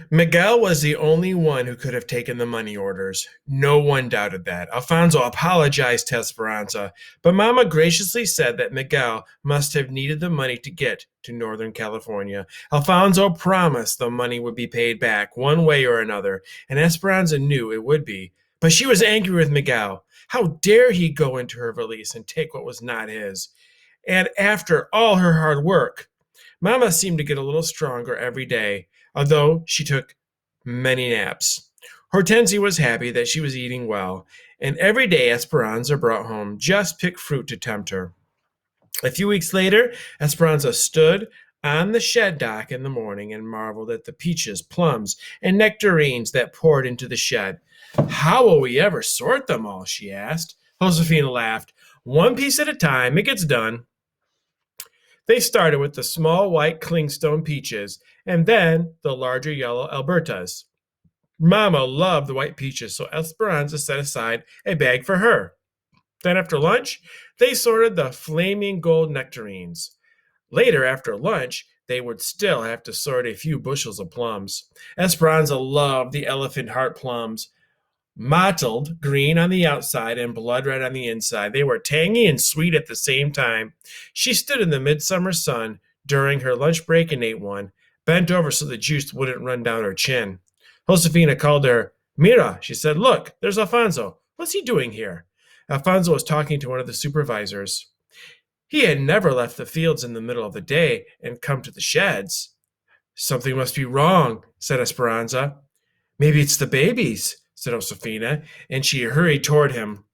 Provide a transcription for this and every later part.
Miguel was the only one who could have taken the money orders. No one doubted that. Alfonso apologized to Esperanza, but Mama graciously said that Miguel must have needed the money to get to Northern California. Alfonso promised the money would be paid back one way or another, and Esperanza knew it would be. But she was angry with Miguel. How dare he go into her valise and take what was not his? And after all her hard work, Mama seemed to get a little stronger every day, although she took many naps. Hortensia was happy that she was eating well, and every day Esperanza brought home just picked fruit to tempt her. A few weeks later, Esperanza stood on the shed dock in the morning and marveled at the peaches, plums, and nectarines that poured into the shed. How will we ever sort them all? She asked. Josefina laughed. One piece at a time, it gets done. They started with the small white clingstone peaches and then the larger yellow Albertas. Mama loved the white peaches, so Esperanza set aside a bag for her. Then, after lunch, they sorted the flaming gold nectarines. Later, after lunch, they would still have to sort a few bushels of plums. Esperanza loved the elephant heart plums, mottled green on the outside and blood red on the inside. They were tangy and sweet at the same time. She stood in the midsummer sun during her lunch break and ate one, bent over so the juice wouldn't run down her chin. Josefina called her. Mira, she said, look, there's Alfonso. What's he doing here? Alfonso was talking to one of the supervisors. He had never left the fields in the middle of the day and come to the sheds. Something must be wrong, said Esperanza. Maybe it's the babies, said Josefina, and she hurried toward him.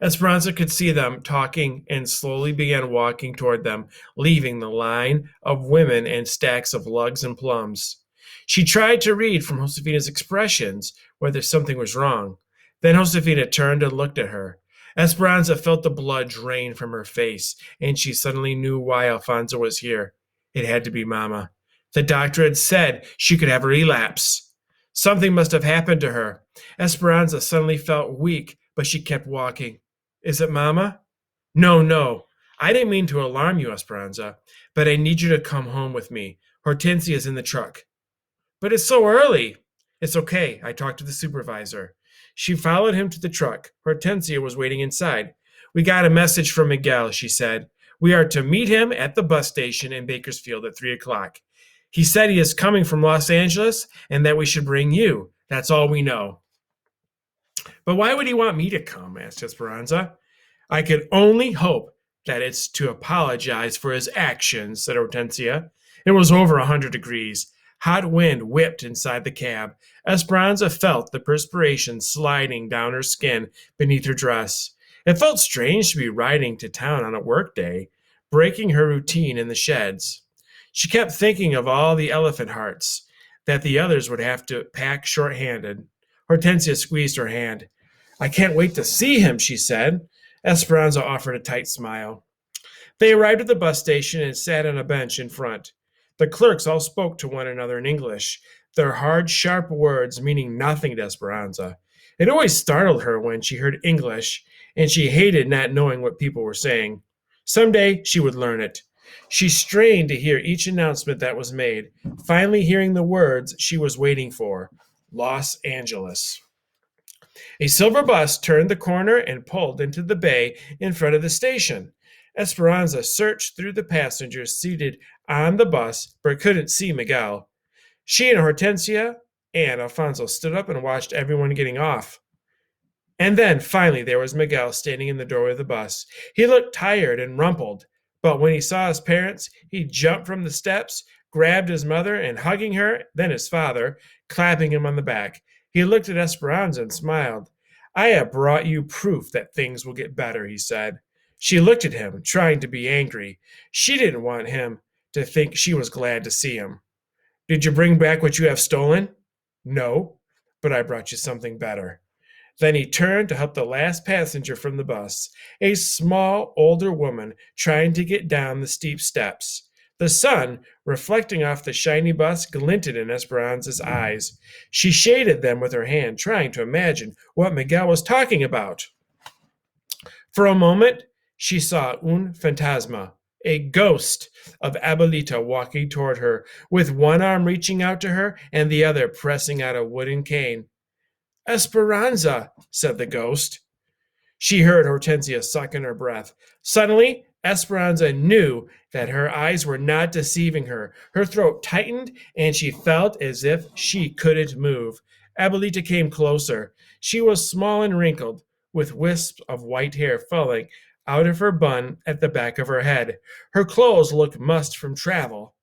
Esperanza could see them talking and slowly began walking toward them, leaving the line of women and stacks of lugs and plums. She tried to read from Josefina's expressions whether something was wrong. Then Josefina turned and looked at her. Esperanza felt the blood drain from her face, and she suddenly knew why Alfonso was here. It had to be Mama. The doctor had said she could have a relapse. Something must have happened to her. Esperanza suddenly felt weak, but she kept walking. Is it Mama? No, no. I didn't mean to alarm you, Esperanza, but I need you to come home with me. Hortensia is in the truck. But it's so early. It's okay. I talked to the supervisor. She followed him to the truck. Hortensia was waiting inside. We got a message from Miguel, she said. We are to meet him at the bus station in Bakersfield at 3 o'clock. He said he is coming from Los Angeles and that we should bring you. That's all we know. But why would he want me to come? Asked Esperanza. I could only hope that it's to apologize for his actions, said Hortensia. It was over 100 degrees. Hot wind whipped inside the cab. Esperanza felt the perspiration sliding down her skin beneath her dress. It felt strange to be riding to town on a workday, breaking her routine in the sheds. She kept thinking of all the elephant hearts that the others would have to pack short-handed. Hortensia squeezed her hand. I can't wait to see him, she said. Esperanza offered a tight smile. They arrived at the bus station and sat on a bench in front. The clerks all spoke to one another in English, their hard, sharp words meaning nothing to Esperanza. It always startled her when she heard English, and she hated not knowing what people were saying. Someday she would learn it. She strained to hear each announcement that was made, finally hearing the words she was waiting for. Los Angeles. A silver bus turned the corner and pulled into the bay in front of the station. Esperanza searched through the passengers seated on the bus, but couldn't see Miguel. She and Hortensia and Alfonso stood up and watched everyone getting off. And then, finally, there was Miguel standing in the doorway of the bus. He looked tired and rumpled, but when he saw his parents, he jumped from the steps, grabbed his mother, and hugging her, then his father, clapping him on the back. He looked at Esperanza and smiled. I have brought you proof that things will get better, he said. She looked at him, trying to be angry. She didn't want him to think she was glad to see him. Did you bring back what you have stolen? No, but I brought you something better. Then he turned to help the last passenger from the bus, a small, older woman trying to get down the steep steps. The sun, reflecting off the shiny bus, glinted in Esperanza's eyes. She shaded them with her hand, trying to imagine what Miguel was talking about. For a moment, she saw un fantasma, a ghost of Abuelita walking toward her, with one arm reaching out to her and the other pressing out a wooden cane. Esperanza, said the ghost. She heard Hortensia suck in her breath. Suddenly, Esperanza knew that her eyes were not deceiving her. Her throat tightened, and she felt as if she couldn't move. Abuelita came closer. She was small and wrinkled, with wisps of white hair falling out of her bun at the back of her head. Her clothes looked mussed from travel,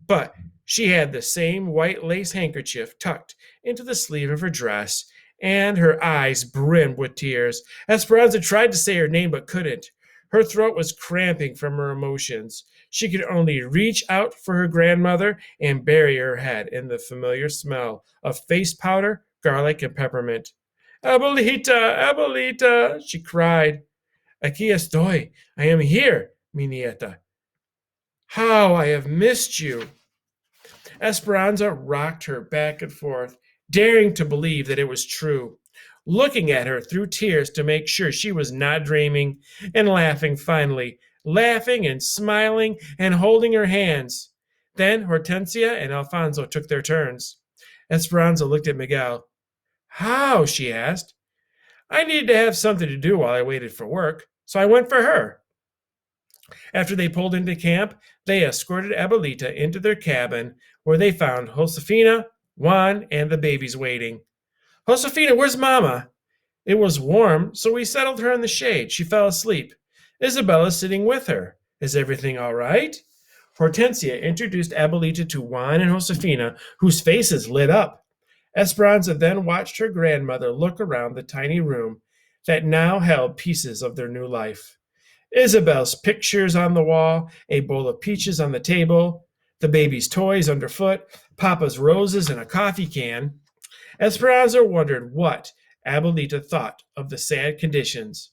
but she had the same white lace handkerchief tucked into the sleeve of her dress, and her eyes brimmed with tears. Esperanza tried to say her name but couldn't. Her throat was cramping from her emotions. She could only reach out for her grandmother and bury her head in the familiar smell of face powder, garlic, and peppermint. Abuelita, Abuelita, she cried. Aquí estoy. I am here, mi nieta. How I have missed you. Esperanza rocked her back and forth, daring to believe that it was true, looking at her through tears to make sure she was not dreaming, and laughing finally, laughing and smiling and holding her hands. Then Hortensia and Alfonso took their turns. Esperanza looked at Miguel. How? She asked. I needed to have something to do while I waited for work, so I went for her. After they pulled into camp, they escorted Abuelita into their cabin, where they found Josefina, Juan, and the babies waiting. Josefina, where's Mama? It was warm, so we settled her in the shade. She fell asleep. Isabella's sitting with her. Is everything all right? Hortensia introduced Abuelita to Juan and Josefina, whose faces lit up. Esperanza then watched her grandmother look around the tiny room that now held pieces of their new life. Isabel's pictures on the wall, a bowl of peaches on the table, the baby's toys underfoot, Papa's roses, and a coffee can. Esperanza wondered what Abuelita thought of the sad conditions,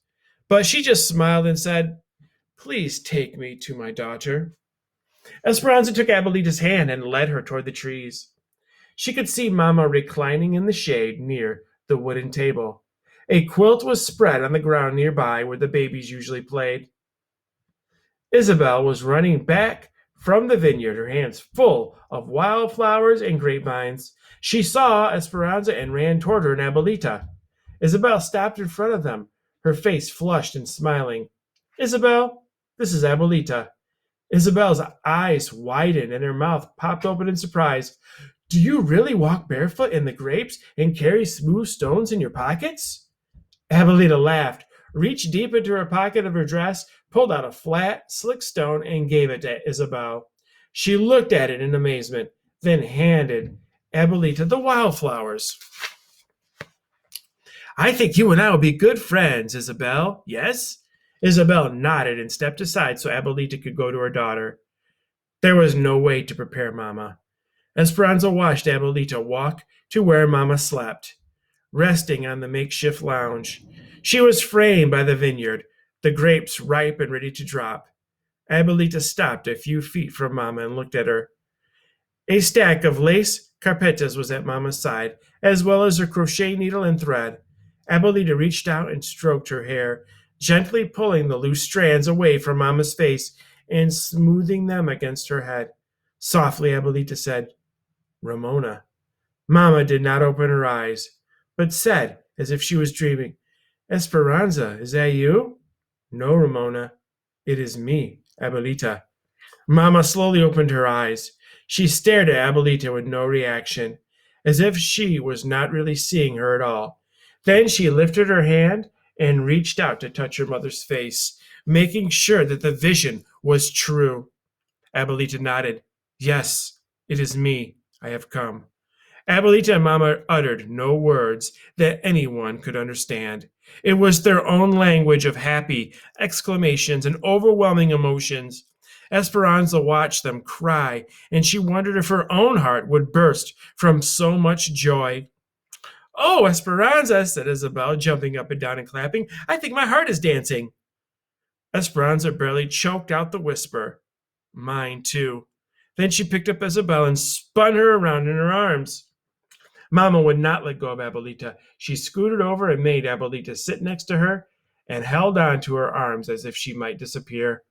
but she just smiled and said, Please take me to my daughter. Esperanza took Abuelita's hand and led her toward the trees. She could see Mama reclining in the shade near the wooden table. A quilt was spread on the ground nearby where the babies usually played. Isabel was running back from the vineyard, her hands full of wildflowers and grapevines. She saw Esperanza and ran toward her and Abuelita. Isabel stopped in front of them, her face flushed and smiling. Isabel, this is Abuelita. Isabel's eyes widened and her mouth popped open in surprise. Do you really walk barefoot in the grapes and carry smooth stones in your pockets? Abuelita laughed, reached deep into her pocket of her dress, pulled out a flat, slick stone, and gave it to Isabel. She looked at it in amazement, then handed Abuelita the wildflowers. I think you and I will be good friends, Isabel. Yes? Isabel nodded and stepped aside so Abuelita could go to her daughter. There was no way to prepare Mama. Esperanza watched Abuelita walk to where Mama slept, resting on the makeshift lounge. She was framed by the vineyard, the grapes ripe and ready to drop. Abuelita stopped a few feet from Mama and looked at her. A stack of lace carpetas was at Mama's side, as well as her crochet needle and thread. Abuelita reached out and stroked her hair, gently pulling the loose strands away from Mama's face and smoothing them against her head. Softly, Abuelita said, Ramona. Mama did not open her eyes, but said, as if she was dreaming, Esperanza, is that you? No, Ramona. It is me, Abuelita. Mama slowly opened her eyes. She stared at Abuelita with no reaction, as if she was not really seeing her at all. Then she lifted her hand and reached out to touch her mother's face, making sure that the vision was true. Abuelita nodded. Yes, it is me. I have come. Abuelita and Mama uttered no words that anyone could understand. It was their own language of happy exclamations and overwhelming emotions. Esperanza watched them cry, and she wondered if her own heart would burst from so much joy. Oh, Esperanza, said Isabel, jumping up and down and clapping. I think my heart is dancing. Esperanza barely choked out the whisper. Mine, too. Then she picked up Isabel and spun her around in her arms. Mama would not let go of Abuelita. She scooted over and made Abuelita sit next to her and held on to her arms as if she might disappear.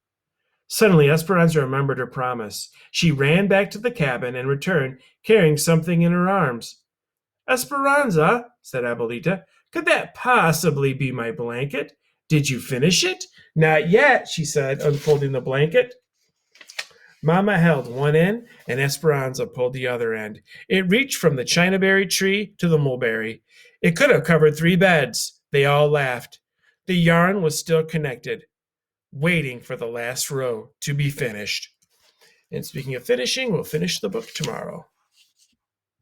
Suddenly, Esperanza remembered her promise. She ran back to the cabin and returned, carrying something in her arms. Esperanza, said Abuelita, could that possibly be my blanket? Did you finish it? Not yet, she said, unfolding the blanket. Mama held one end, and Esperanza pulled the other end. It reached from the chinaberry tree to the mulberry. It could have covered 3 beds. They all laughed. The yarn was still connected, waiting for the last row to be finished. And speaking of finishing, we'll finish the book tomorrow.